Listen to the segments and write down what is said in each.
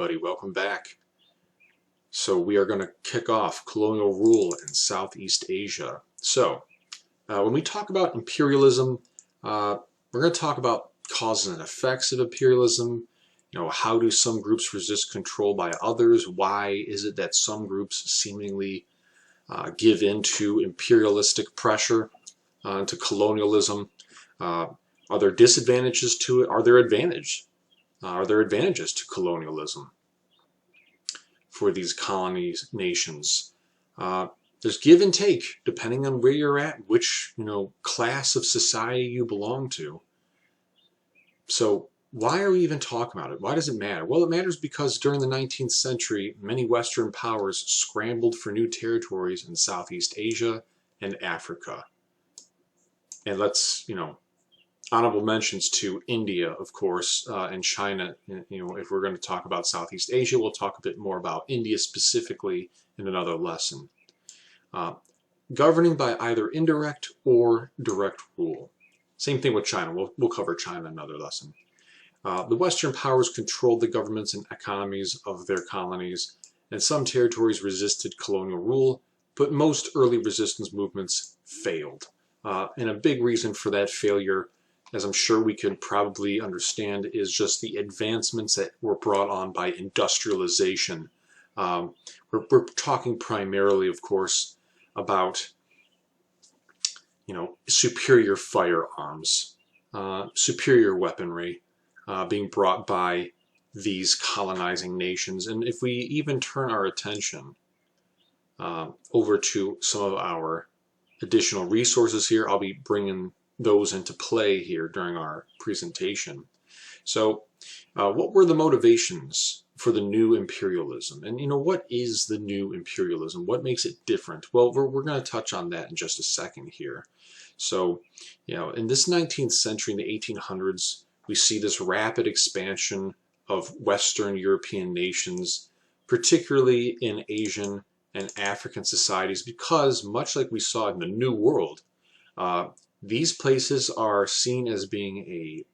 everybody, welcome back. So we are going to kick off colonial rule in Southeast Asia. So when we talk about imperialism, we're going to talk about causes and effects of imperialism. How do some groups resist control by others? Why is it that some groups seemingly give in to imperialistic pressure, to colonialism? Are there disadvantages to it? Are there advantages to colonialism for these colonies, nations? There's give and take depending on where you're at, which class of society you belong to. So why are we even talking about it? Why does it matter? Well, it matters because during the 19th century, many Western powers scrambled for new territories in Southeast Asia and Africa. And let's, honorable mentions to India, of course, and China. If we're going to talk about Southeast Asia, we'll talk a bit more about India specifically in another lesson. Governing by either indirect or direct rule. Same thing with China. We'll cover China in another lesson. The Western powers controlled the governments and economies of their colonies, and some territories resisted colonial rule, but most early resistance movements failed. And a big reason for that failure, as I'm sure we could probably understand, is just the advancements that were brought on by industrialization. We're talking primarily, of course, about superior firearms, superior weaponry being brought by these colonizing nations. And if we even turn our attention over to some of our additional resources here, I'll be bringing those into play here during our presentation. So what were the motivations for the new imperialism? And what is the new imperialism? What makes it different? Well, we're going to touch on that in just a second here. So in this 19th century, in the 1800s, we see this rapid expansion of Western European nations, particularly in Asian and African societies, because much like we saw in the New World, these places are seen as being a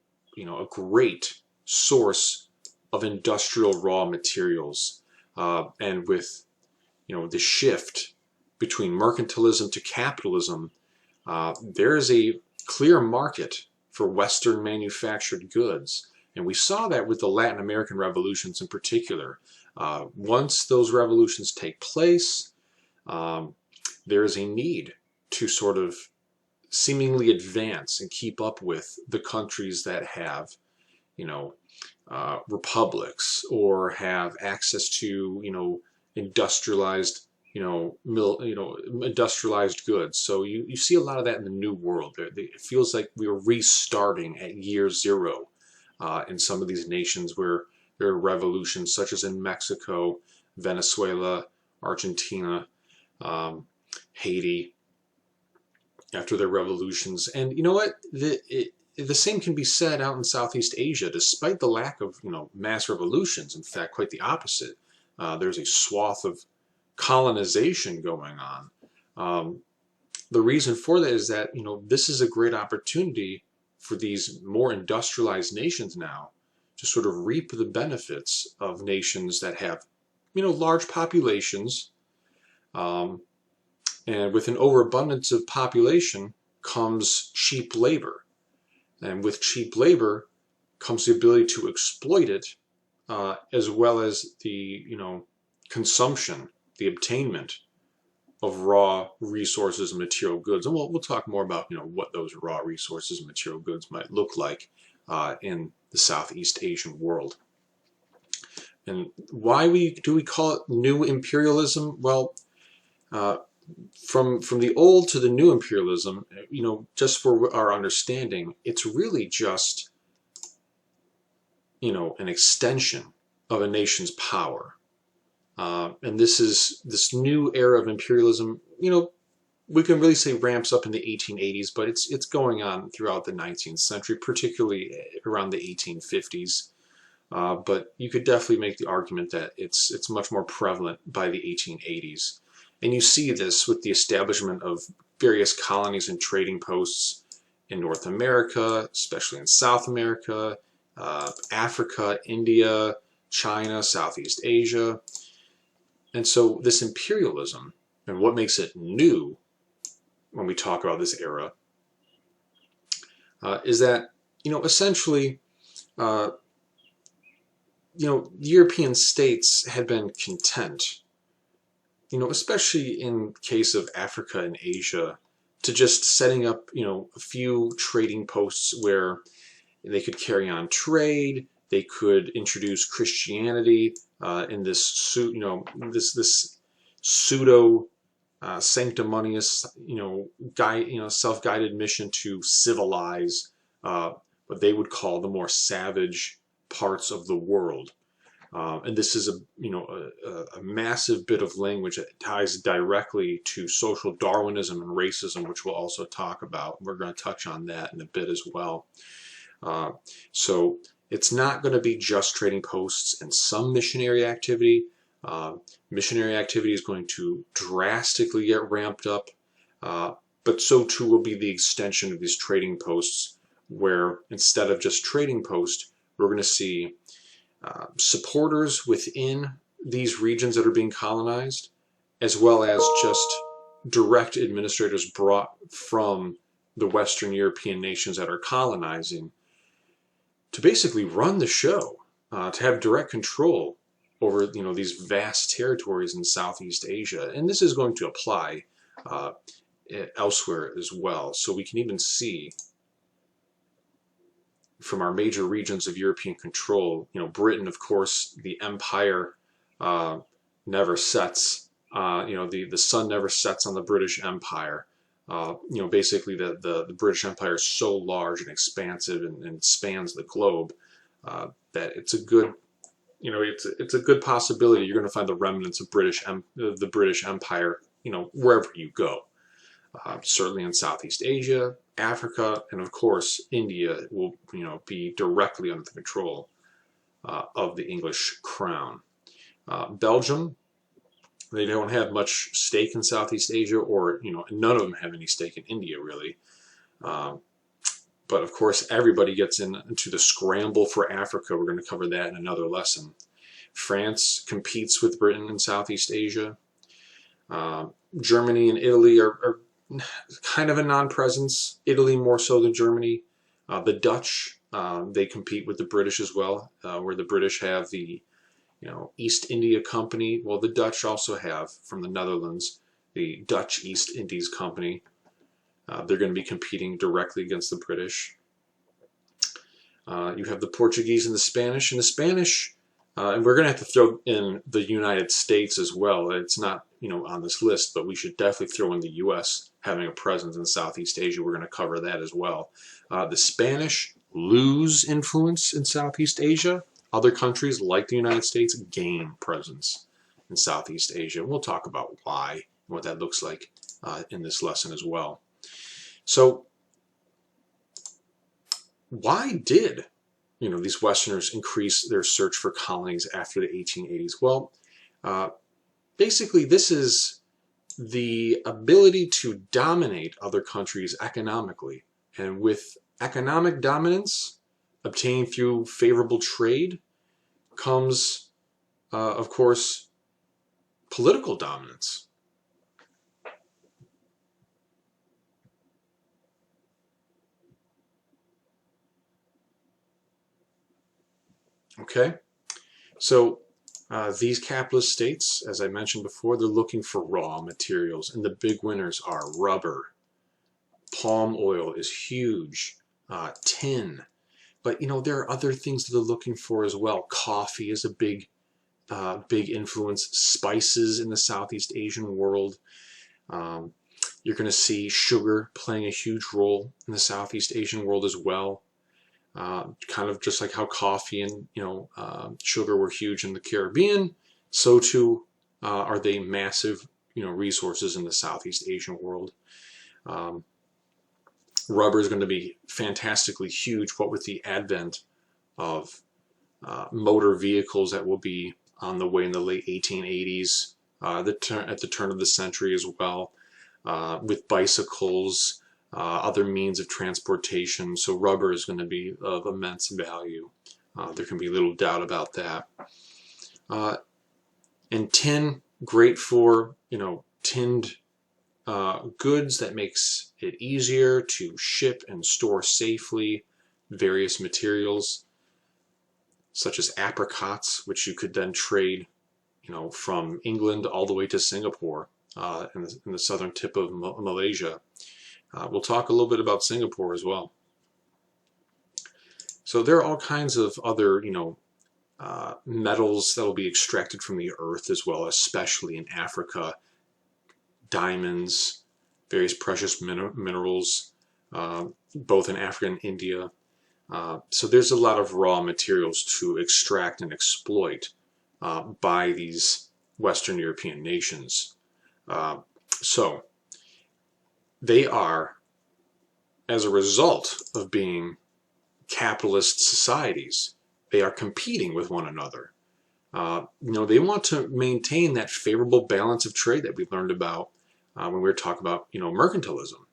great source of industrial raw materials, and with the shift between mercantilism to capitalism, there is a clear market for Western manufactured goods, and we saw that with the Latin American revolutions in particular. Once those revolutions take place, there is a need to sort of seemingly advance and keep up with the countries that have, republics or have access to, industrialized, industrialized goods. So you see a lot of that in the New World. It feels like we are restarting at year zero in some of these nations where there are revolutions, such as in Mexico, Venezuela, Argentina, Haiti, after their revolutions. And you know what? The same can be said out in Southeast Asia, despite the lack of mass revolutions. In fact, quite the opposite. There's a swath of colonization going on. The reason for that is that this is a great opportunity for these more industrialized nations now to sort of reap the benefits of nations that have large populations, and with an overabundance of population comes cheap labor. And with cheap labor comes the ability to exploit it, as well as the consumption, the obtainment of raw resources and material goods. And we'll talk more about what those raw resources and material goods might look like in the Southeast Asian world. And why do we call it new imperialism? Well, from the old to the new imperialism, just for our understanding, it's really just an extension of a nation's power. And this new era of imperialism, we can really say ramps up in the 1880s, but it's going on throughout the 19th century, particularly around the 1850s. But you could definitely make the argument that it's much more prevalent by the 1880s. And you see this with the establishment of various colonies and trading posts in North America, especially in South America, Africa, India, China, Southeast Asia. And so this imperialism, and what makes it new when we talk about this era, is that, essentially, European states had been content, especially in case of Africa and Asia, to just setting up, a few trading posts where they could carry on trade, they could introduce Christianity in this, this pseudo sanctimonious, self-guided mission to civilize what they would call the more savage parts of the world. And this is a massive bit of language that ties directly to social Darwinism and racism, which we'll also talk about. We're going to touch on that in a bit as well. So it's not going to be just trading posts and some missionary activity. Missionary activity is going to drastically get ramped up, but so too will be the extension of these trading posts, where instead of just trading posts, we're going to see supporters within these regions that are being colonized, as well as just direct administrators brought from the Western European nations that are colonizing to basically run the show, to have direct control over these vast territories in Southeast Asia. And this is going to apply elsewhere as well. So we can even see from our major regions of European control, Britain, of course, the empire never sets, the sun never sets on the British Empire. Basically the British Empire is so large and expansive and spans the globe that it's a good, it's a good possibility you're going to find the remnants of the British Empire, wherever you go. Certainly in Southeast Asia, Africa, and of course India will be directly under the control of the English crown. Belgium, they don't have much stake in Southeast Asia, or none of them have any stake in India really. But of course everybody gets into the scramble for Africa. We're going to cover that in another lesson. France competes with Britain in Southeast Asia. Germany and Italy are kind of a non-presence. Italy more so than Germany. The Dutch, they compete with the British as well, where the British have the East India Company. Well, the Dutch also have, from the Netherlands, the Dutch East Indies Company. They're going to be competing directly against the British. You have the Portuguese and the Spanish. And the Spanish, and we're going to have to throw in the United States as well. It's not on this list, but we should definitely throw in the U.S. having a presence in Southeast Asia. We're going to cover that as well. The Spanish lose influence in Southeast Asia. Other countries like the United States gain presence in Southeast Asia. We'll talk about why and what that looks like in this lesson as well. So why did these Westerners increase their search for colonies after the 1880s? Well, basically this is the ability to dominate other countries economically. And with economic dominance obtained through favorable trade comes, of course, political dominance. Okay, so these capitalist states, as I mentioned before, they're looking for raw materials, and the big winners are rubber. Palm oil is huge. Tin. But there are other things that they're looking for as well. Coffee is a big influence. Spices in the Southeast Asian world. You're going to see sugar playing a huge role in the Southeast Asian world as well. Kind of just like how coffee and sugar were huge in the Caribbean, so too are they massive resources in the Southeast Asian world. Rubber is going to be fantastically huge, what with the advent of motor vehicles that will be on the way in the late 1880s, at the turn of the century as well, with bicycles, other means of transportation. So rubber is going to be of immense value There can be little doubt about that. And tin, great for, tinned goods. That makes it easier to ship and store safely various materials, such as apricots, which you could then trade, from England all the way to Singapore, in the southern tip of Malaysia. We'll talk a little bit about Singapore as well. So there are all kinds of other, metals that will be extracted from the earth as well, especially in Africa. Diamonds, various precious minerals, both in Africa and India. So there's a lot of raw materials to extract and exploit by these Western European nations. So they are, as a result of being capitalist societies, they are competing with one another. They want to maintain that favorable balance of trade that we learned about when we were talking about, mercantilism.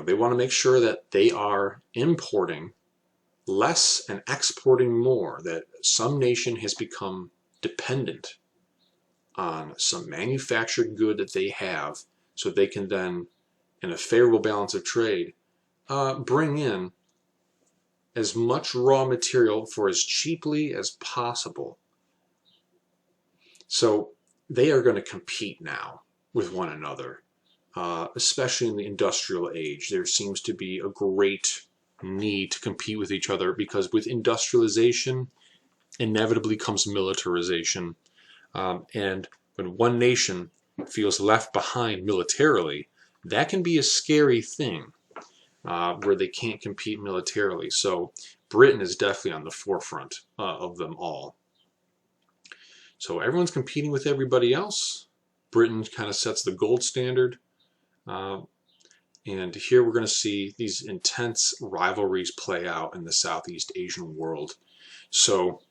They want to make sure that they are importing less and exporting more, that some nation has become dependent on some manufactured good that they have, so they can then, in a favorable balance of trade, bring in as much raw material for as cheaply as possible. So they are going to compete now with one another, especially in the industrial age. There seems to be a great need to compete with each other, because with industrialization inevitably comes militarization. And when one nation feels left behind militarily, that can be a scary thing, where they can't compete militarily. So Britain is definitely on the forefront of them all. So everyone's competing with everybody else. Britain kind of sets the gold standard. And here we're going to see these intense rivalries play out in the Southeast Asian world. So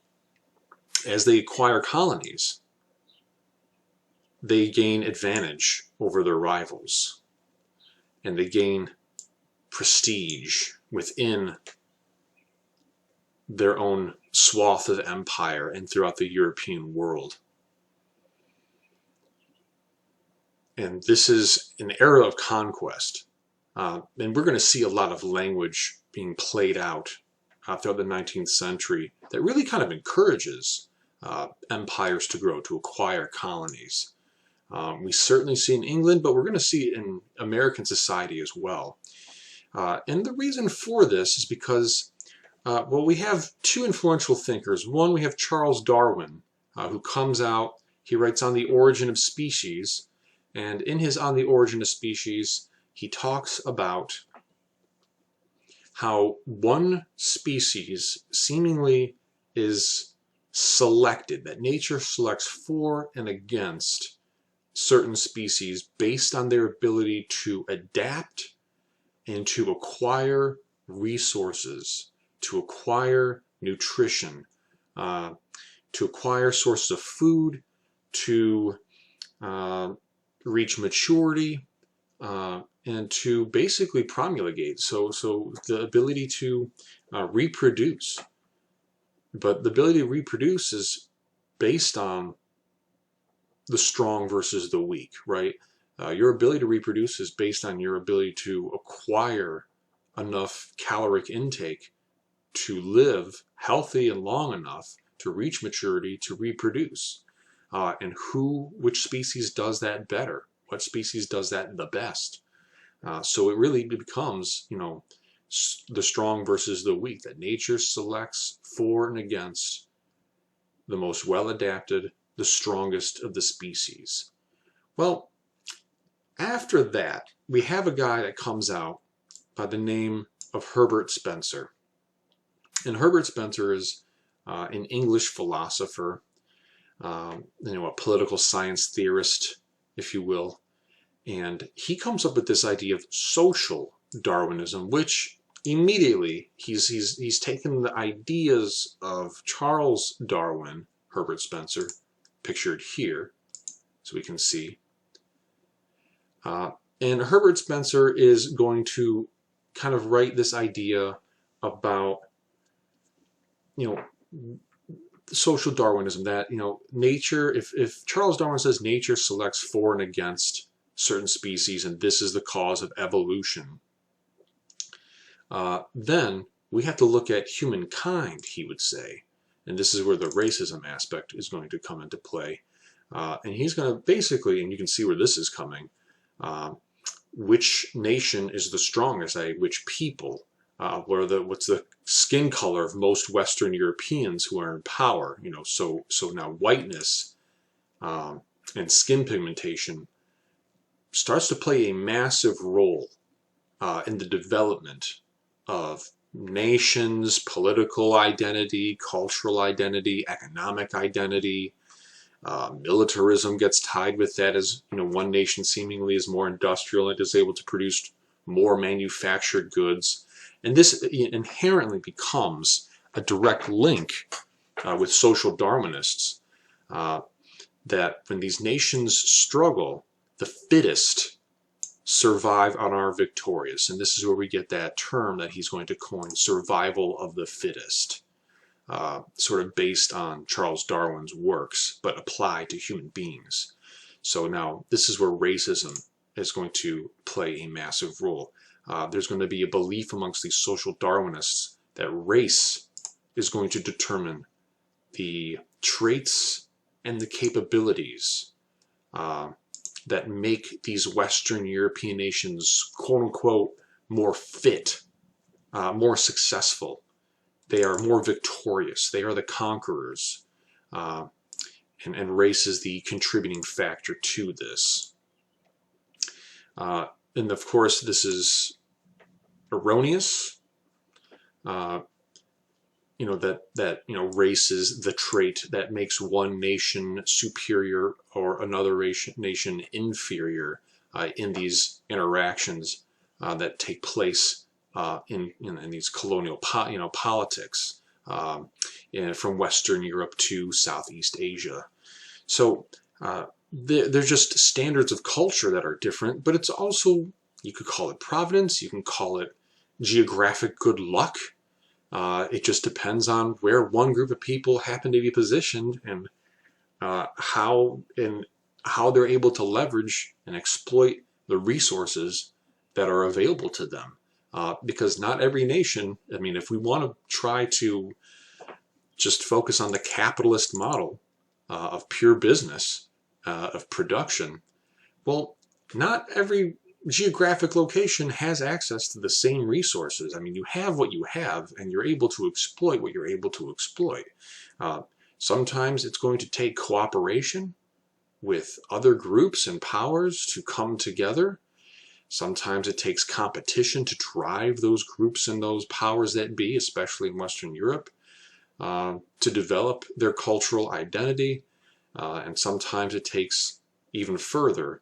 as they acquire colonies, they gain advantage over their rivals, and they gain prestige within their own swath of empire and throughout the European world. And this is an era of conquest. And we're going to see a lot of language being played out throughout the 19th century that really kind of encourages empires to grow, to acquire colonies. We certainly see in England, but we're going to see it in American society as well. And the reason for this is because, we have two influential thinkers. One, we have Charles Darwin, who comes out, he writes On the Origin of Species, and in his On the Origin of Species, he talks about how one species seemingly is selected, that nature selects for and against certain species based on their ability to adapt and to acquire resources, to acquire nutrition, to acquire sources of food, to reach maturity, and to basically promulgate. So the ability to reproduce. But the ability to reproduce is based on the strong versus the weak, right? Your ability to reproduce is based on your ability to acquire enough caloric intake to live healthy and long enough to reach maturity to reproduce. And which species does that better? What species does that the best? So it really becomes, the strong versus the weak, that nature selects for and against the most well-adapted, the strongest of the species. Well, after that, we have a guy that comes out by the name of Herbert Spencer. And Herbert Spencer is an English philosopher, a political science theorist, if you will. And he comes up with this idea of social Darwinism, which immediately he's taken the ideas of Charles Darwin, Herbert Spencer, pictured here, so we can see. And Herbert Spencer is going to kind of write this idea about you know, social Darwinism, that, you know, nature, if Charles Darwin says nature selects for and against certain species and this is the cause of evolution, then we have to look at humankind, he would say. And this is where the racism aspect is going to come into play. And he's going to basically, and you can see where this is coming, which nation is the strongest, which people, what's the skin color of most Western Europeans who are in power, you know, so now whiteness and skin pigmentation starts to play a massive role in the development of nations, political identity, cultural identity, economic identity. Militarism gets tied with that, as you know, one nation seemingly is more industrial and is able to produce more manufactured goods, and this inherently becomes a direct link with social Darwinists, that when these nations struggle, the fittest survive and are victorious. And this is where we get that term that he's going to coin, survival of the fittest, sort of based on Charles Darwin's works, but applied to human beings. So now this is where racism is going to play a massive role. There's going to be a belief amongst these social Darwinists that race is going to determine the traits and the capabilities that make these Western European nations, quote unquote, more fit, more successful. They are more victorious. They are the conquerors. And race is the contributing factor to this. And of course, this is erroneous. You know, that you know, race is the trait that makes one nation superior or another nation inferior in these interactions that take place in these colonial politics, from Western Europe to Southeast Asia. So they're just standards of culture that are different, but it's also, you could call it providence, you can call it geographic good luck. It just depends on where one group of people happen to be positioned and how they're able to leverage and exploit the resources that are available to them. Because not every nation, I mean, if we want to try to just focus on the capitalist model of pure business, of production, well, not every geographic location has access to the same resources. I mean, you have what you have, and you're able to exploit what you're able to exploit. Sometimes it's going to take cooperation with other groups and powers to come together. Sometimes it takes competition to drive those groups and those powers that be, especially in Western Europe, to develop their cultural identity. And sometimes it takes even further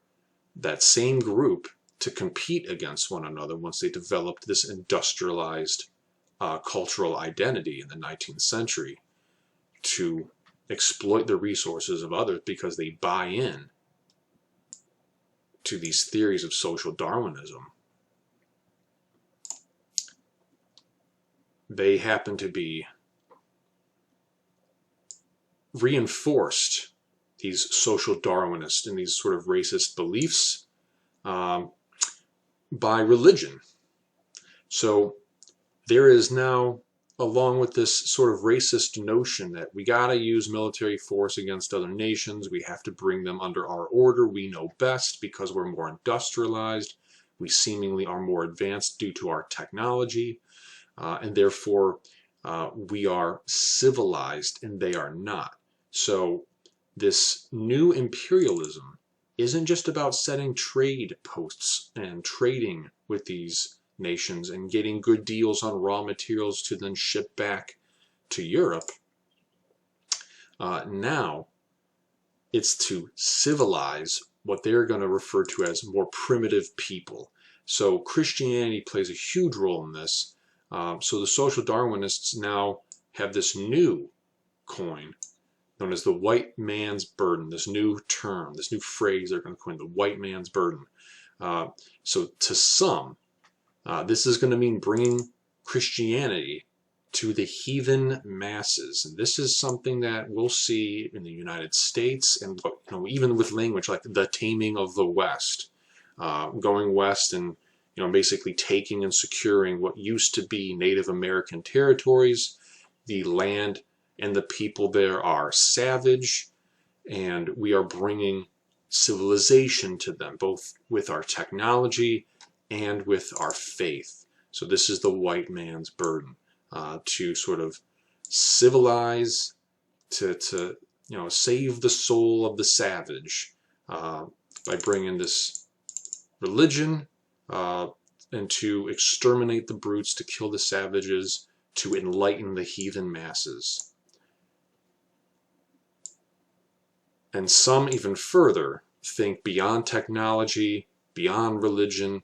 that same group to compete against one another once they developed this industrialized cultural identity in the 19th century to exploit the resources of others because they buy in to these theories of social Darwinism. They happen to be reinforced, these social Darwinists and these sort of racist beliefs, by religion. So there is now, along with this sort of racist notion that we got to use military force against other nations, we have to bring them under our order, we know best because we're more industrialized, we seemingly are more advanced due to our technology, and therefore we are civilized and they are not. So this new imperialism isn't just about setting trade posts and trading with these nations and getting good deals on raw materials to then ship back to Europe. Now it's to civilize what they're going to refer to as more primitive people. So Christianity plays a huge role in this. So the social Darwinists now have this new coin known as the white man's burden, this new term, this new phrase they're going to coin, the white man's burden. So to some, this is going to mean bringing Christianity to the heathen masses. And this is something that we'll see in the United States, and even with language like the taming of the West, going west and basically taking and securing what used to be Native American territories. The land and the people there are savage, and we are bringing civilization to them, both with our technology and with our faith. So this is the white man's burden, to sort of civilize, to save the soul of the savage, by bringing this religion, and to exterminate the brutes, to kill the savages, to enlighten the heathen masses. And some even further think beyond technology, beyond religion,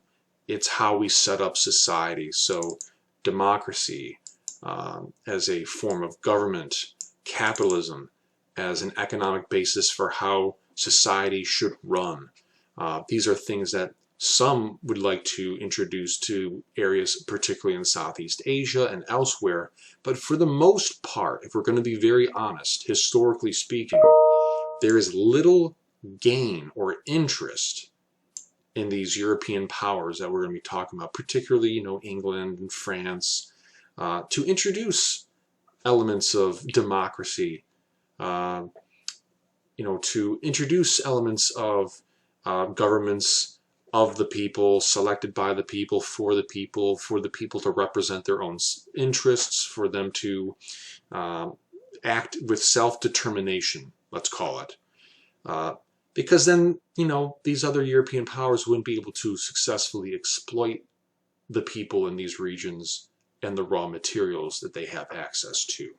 it's how we set up society. So democracy as a form of government, capitalism as an economic basis for how society should run. These are things that some would like to introduce to areas, particularly in Southeast Asia and elsewhere. But for the most part, if we're going to be very honest, historically speaking, there is little gain or interest in these European powers that we're going to be talking about, particularly, England and France, to introduce elements of democracy, to introduce elements of governments of the people, selected by the people, for the people to represent their own interests, for them to act with self-determination, let's call it. Because then, these other European powers wouldn't be able to successfully exploit the people in these regions and the raw materials that they have access to.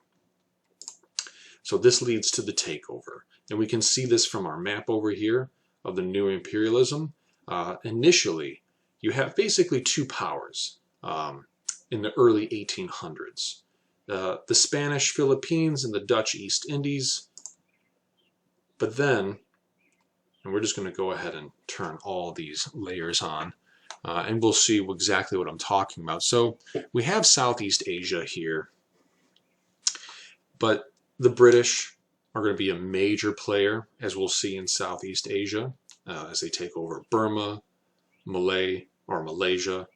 So this leads to the takeover. And we can see this from our map over here of the new imperialism. Initially, you have basically two powers in the early 1800s. The Spanish Philippines and the Dutch East Indies. But then, and we're just going to go ahead and turn all these layers on, and we'll see exactly what I'm talking about. So we have Southeast Asia here, but the British are going to be a major player, as we'll see in Southeast Asia, as they take over Burma, Malaysia,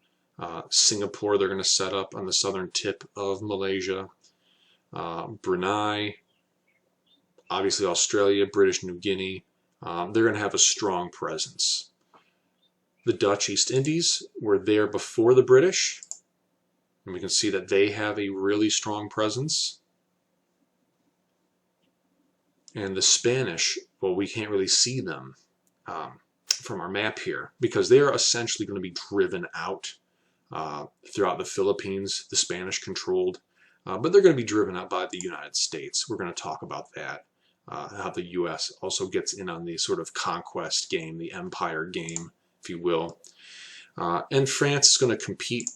Singapore. They're going to set up on the southern tip of Malaysia, Brunei, obviously Australia, British New Guinea. They're going to have a strong presence. The Dutch East Indies were there before the British, and we can see that they have a really strong presence. And the Spanish, well, we can't really see them from our map here, because they are essentially going to be driven out throughout the Philippines, the Spanish controlled, but they're going to be driven out by the United States. We're going to talk about that, how the US also gets in on the sort of conquest game, the empire game, if you will. And France is going to compete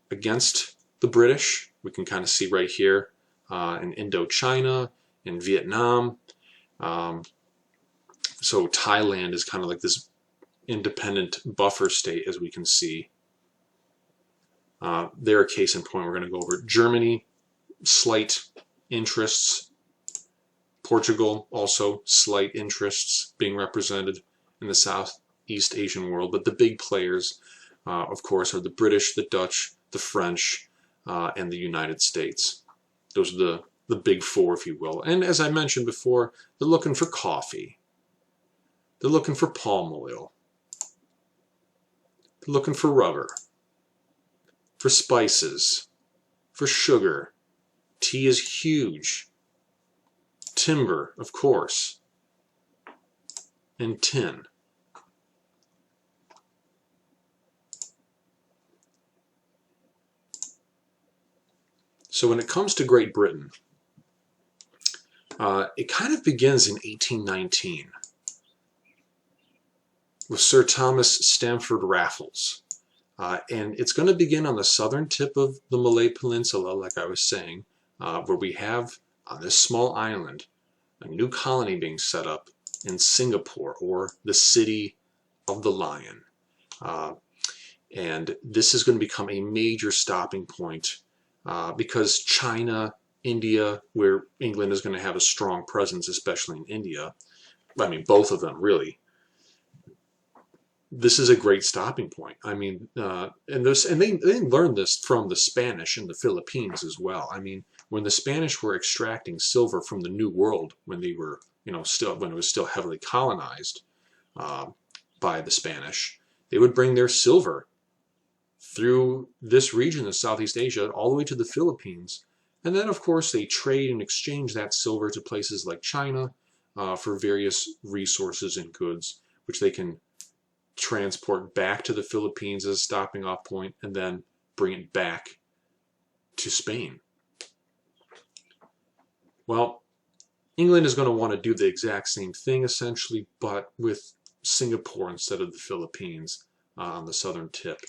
against the British. We can kind of see right here in Indochina, in Vietnam. So Thailand is kind of like this independent buffer state, as we can see. They're a case in point. We're going to go over Germany, slight interests. Portugal, also slight interests being represented in the Southeast Asian world. But the big players, of course, are the British, the Dutch, the French, and the United States. Those are the big four, if you will. And as I mentioned before, they're looking for coffee. They're looking for palm oil. They're looking for rubber, for spices, for sugar. Tea is huge. Timber, of course, and tin. So when it comes to Great Britain, it kind of begins in 1819 with Sir Thomas Stamford Raffles. And it's going to begin on the southern tip of the Malay Peninsula, like I was saying, where we have on this small island a new colony being set up in Singapore, or the City of the Lion. And this is going to become a major stopping point because China, India, where England is going to have a strong presence, especially in India, I mean, both of them really, this is a great stopping point. I mean, and they learned this from the Spanish in the Philippines as well. I mean, when the Spanish were extracting silver from the New World, when they were, when it was still heavily colonized by the Spanish, they would bring their silver through this region of Southeast Asia all the way to the Philippines. And then, of course, they trade and exchange that silver to places like China for various resources and goods, which they can transport back to the Philippines as a stopping off point, and then bring it back to Spain. Well, England is going to want to do the exact same thing essentially, but with Singapore instead of the Philippines on the southern tip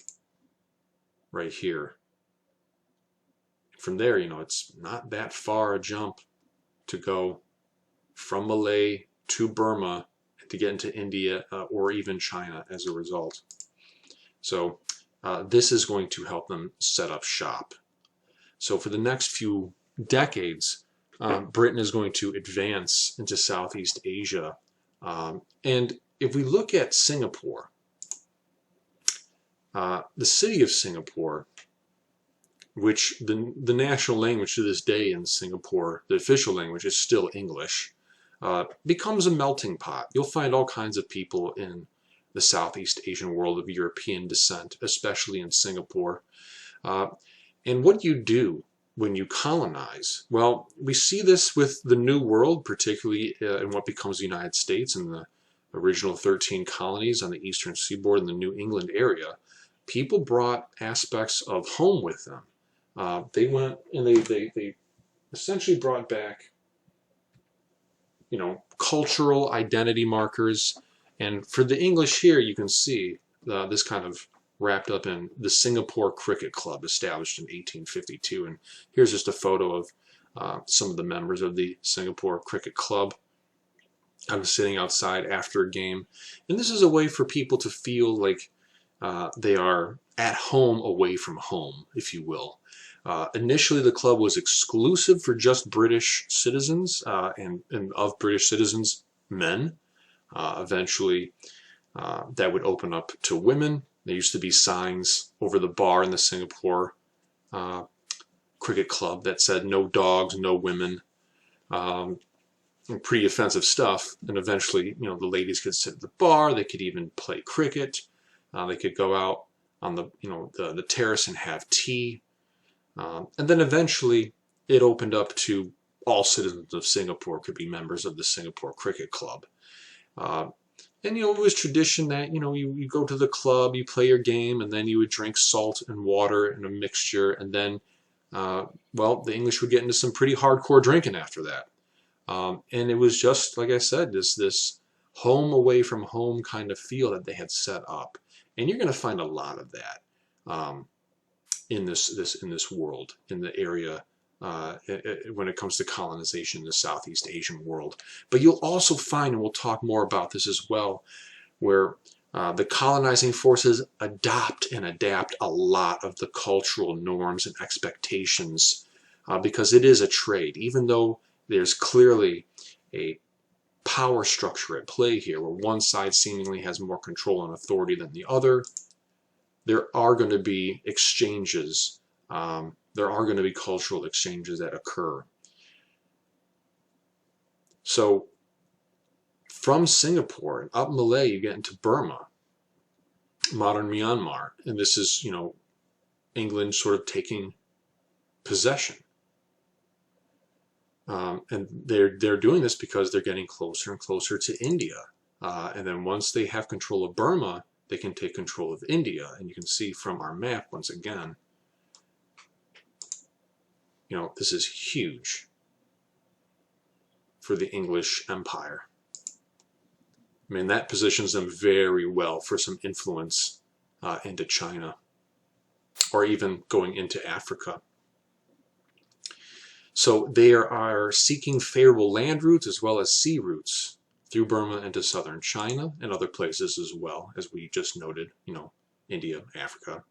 right here. From there, it's not that far a jump to go from Malay to Burma to get into India or even China as a result. So this is going to help them set up shop. So for the next few decades, Britain is going to advance into Southeast Asia. And if we look at Singapore, the city of Singapore, which the national language to this day in Singapore, the official language, is still English, becomes a melting pot. You'll find all kinds of people in the Southeast Asian world of European descent, especially in Singapore. And what do you do when you colonize? Well, we see this with the New World, particularly in what becomes the United States and the original 13 colonies on the eastern seaboard in the New England area. People brought aspects of home with them. They went and they essentially brought back cultural identity markers. And for the English here, you can see this kind of wrapped up in the Singapore Cricket Club, established in 1852. And here's just a photo of some of the members of the Singapore Cricket Club. I was sitting outside after a game. And this is a way for people to feel like they are at home away from home, if you will. Initially, the club was exclusive for just British citizens and of British citizens, men. Eventually, that would open up to women. There used to be signs over the bar in the Singapore Cricket Club that said "No dogs, no women." Pretty offensive stuff. And eventually, the ladies could sit at the bar. They could even play cricket. They could go out on the terrace and have tea. And then eventually it opened up to all citizens of Singapore could be members of the Singapore Cricket Club. And it was tradition that you go to the club, you play your game, and then you would drink salt and water in a mixture, and then well, the English would get into some pretty hardcore drinking after that. And it was just, like I said, this home away from home kind of feel that they had set up. And you're going to find a lot of that in this world, in the area when it comes to colonization in the Southeast Asian world. But you'll also find, and we'll talk more about this as well, where the colonizing forces adopt and adapt a lot of the cultural norms and expectations because it is a trade. Even though there's clearly a power structure at play here where one side seemingly has more control and authority than the other, there are going to be exchanges. There are going to be cultural exchanges that occur. So from Singapore and up Malay, you get into Burma, modern Myanmar, and this is, England sort of taking possession. And they're doing this because they're getting closer and closer to India. And then once they have control of Burma, they can take control of India. And you can see from our map, once again, this is huge for the English Empire. I mean, that positions them very well for some influence into China or even going into Africa. So they are seeking favorable land routes as well as sea routes through Burma into southern China and other places as well, as we just noted, India, Africa.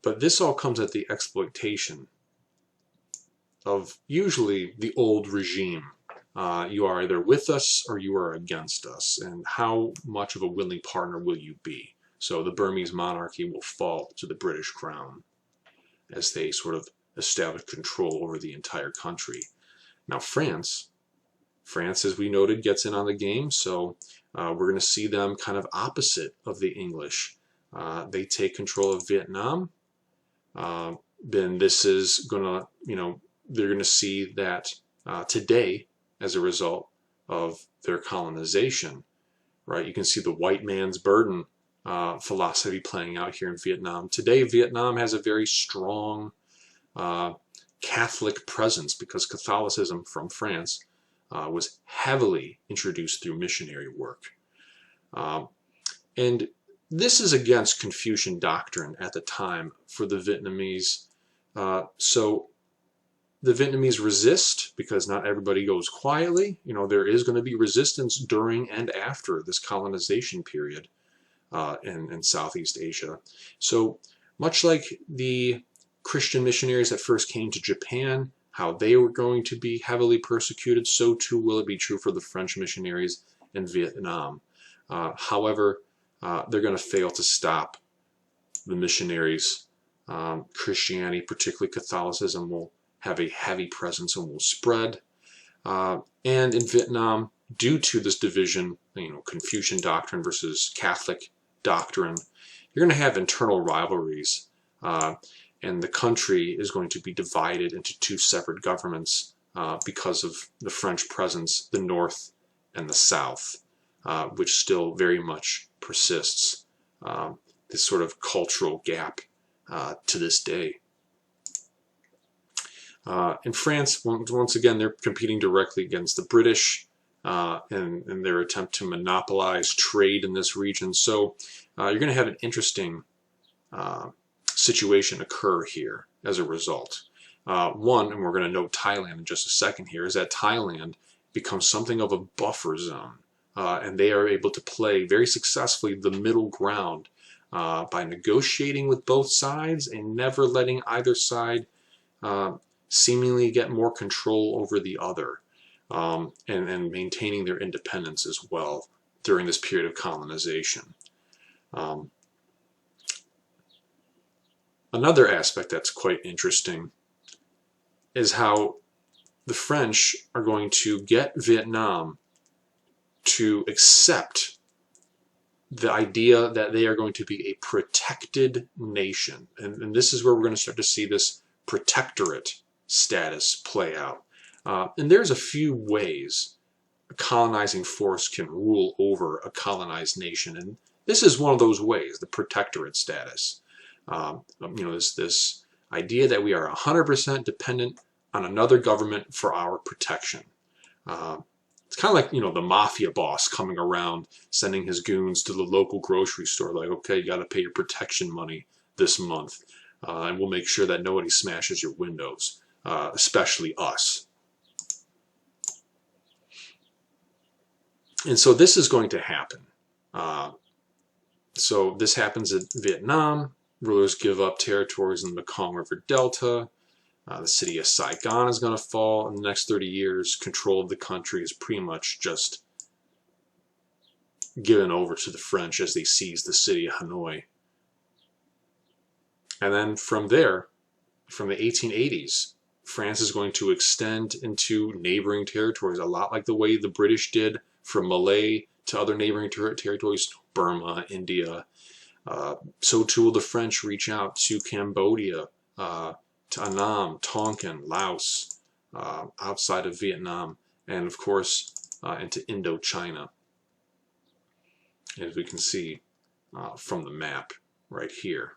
But this all comes at the exploitation of usually the old regime. You are either with us or you are against us, and how much of a willing partner will you be? So the Burmese monarchy will fall to the British crown as they sort of establish control over the entire country. Now France, as we noted, gets in on the game, so we're going to see them kind of opposite of the English. They take control of Vietnam. Then this is going to, they're going to see that today, as a result of their colonization, right? You can see the white man's burden philosophy playing out here in Vietnam. Today, Vietnam has a very strong Catholic presence because Catholicism from France was heavily introduced through missionary work. And this is against Confucian doctrine at the time for the Vietnamese. So the Vietnamese resist because not everybody goes quietly. There is going to be resistance during and after this colonization period in Southeast Asia. So much like the Christian missionaries that first came to Japan, how they were going to be heavily persecuted, so too will it be true for the French missionaries in Vietnam. However, they're going to fail to stop the missionaries. Christianity, particularly Catholicism, will have a heavy presence and will spread. And in Vietnam, due to this division, Confucian doctrine versus Catholic doctrine, you're going to have internal rivalries. And the country is going to be divided into two separate governments because of the French presence, the North and the South, which still very much persists, this sort of cultural gap to this day. In France, once again, they're competing directly against the British in their attempt to monopolize trade in this region. So you're going to have an interesting situation occur here as a result. One, and we're going to note Thailand in just a second here, is that Thailand becomes something of a buffer zone. And they are able to play very successfully the middle ground by negotiating with both sides and never letting either side seemingly get more control over the other, and maintaining their independence as well during this period of colonization. Another aspect that's quite interesting is how the French are going to get Vietnam to accept the idea that they are going to be a protected nation. And this is where we're going to start to see this protectorate status play out. And there's a few ways a colonizing force can rule over a colonized nation. And this is one of those ways, the protectorate status. This idea that we are 100% dependent on another government for our protection. It's kind of like, the mafia boss coming around, sending his goons to the local grocery store, like, okay, you got to pay your protection money this month, and we'll make sure that nobody smashes your windows, especially us. And so this is going to happen. So this happens in Vietnam. Rulers give up territories in the Mekong River Delta. The city of Saigon is going to fall. In the next 30 years, control of the country is pretty much just given over to the French as they seize the city of Hanoi. And then from there, from the 1880s, France is going to extend into neighboring territories, a lot like the way the British did from Malay to other neighboring territories, Burma, India. So too will the French reach out to Cambodia, to Annam, Tonkin, Laos, outside of Vietnam, and of course into Indochina, as we can see from the map right here.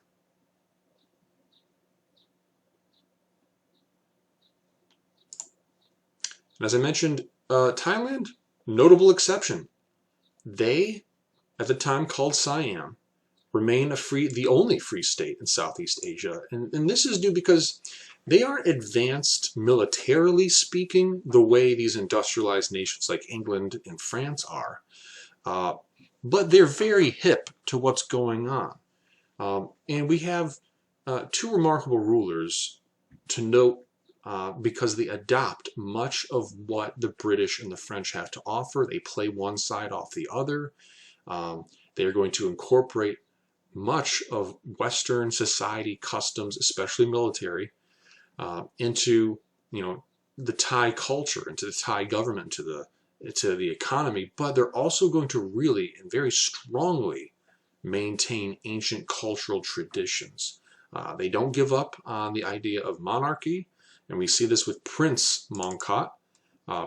And as I mentioned, Thailand, notable exception. They, at the time called Siam, remain the only free state in Southeast Asia. And this is due because they aren't advanced militarily speaking the way these industrialized nations like England and France are. But they're very hip to what's going on. And we have two remarkable rulers to note because they adopt much of what the British and the French have to offer. They play one side off the other. They are going to incorporate much of Western society customs, especially military, into the Thai culture, into the Thai government, to the economy. But they're also going to really and very strongly maintain ancient cultural traditions. They don't give up on the idea of monarchy, and we see this with Prince Mongkut.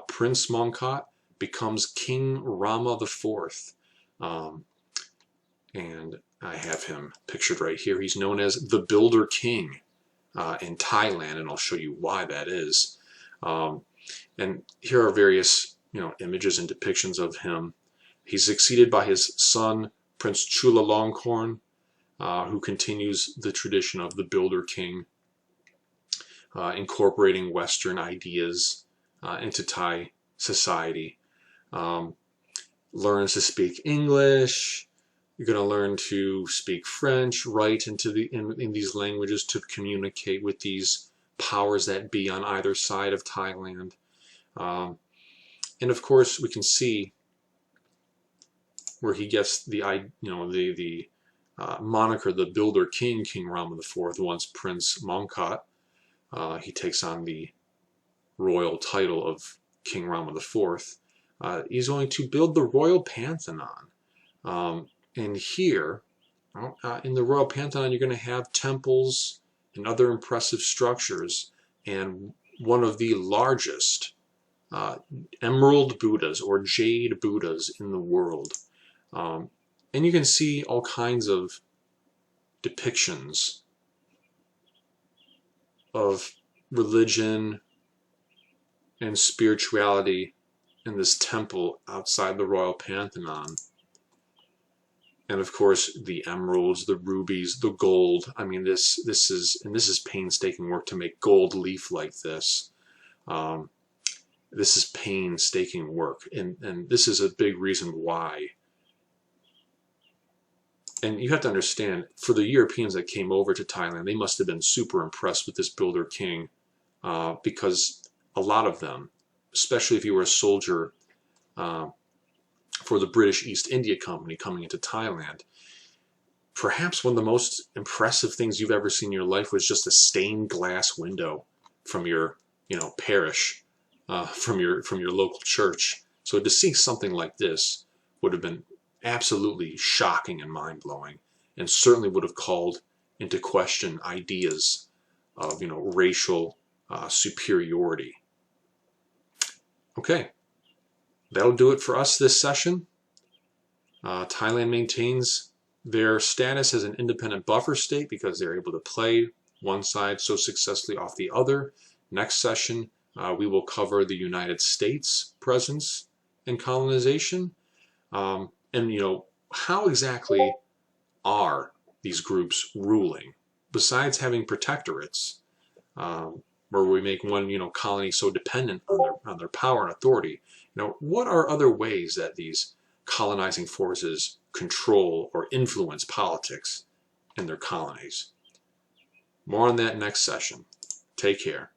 Prince Mongkut becomes King Rama IV. And I have him pictured right here. He's known as the Builder King in Thailand, and I'll show you why that is. And here are various images and depictions of him. He's succeeded by his son, Prince Chulalongkorn, who continues the tradition of the Builder King, incorporating Western ideas into Thai society. Learns to speak English. You're going to learn to speak French, write in these languages to communicate with these powers that be on either side of Thailand. And of course, we can see where he gets the moniker, the Builder King, King Rama IV, once Prince Mongkut. He takes on the royal title of King Rama IV. He's going to build the royal Pantheon. And here, in the royal Pantheon, you're going to have temples and other impressive structures, and one of the largest emerald Buddhas or jade Buddhas in the world. And you can see all kinds of depictions of religion and spirituality in this temple outside the royal Pantheon. And of course, the emeralds, the rubies, the gold. I mean, this is painstaking work to make gold leaf like this. This is painstaking work, and this is a big reason why. And you have to understand, for the Europeans that came over to Thailand, they must have been super impressed with this Builder King, because a lot of them, especially if you were a soldier for the British East India Company coming into Thailand, perhaps one of the most impressive things you've ever seen in your life was just a stained glass window from your parish, from your local church. So to see something like this would have been absolutely shocking and mind-blowing, and certainly would have called into question ideas of racial superiority. Okay, that'll do it for us this session. Thailand maintains their status as an independent buffer state because they're able to play one side so successfully off the other. Next session, we will cover the United States' presence in colonization. And how exactly are these groups ruling? Besides having protectorates, where we make one colony so dependent on their power and authority, what are other ways that these colonizing forces control or influence politics in their colonies? More on that next session. Take care.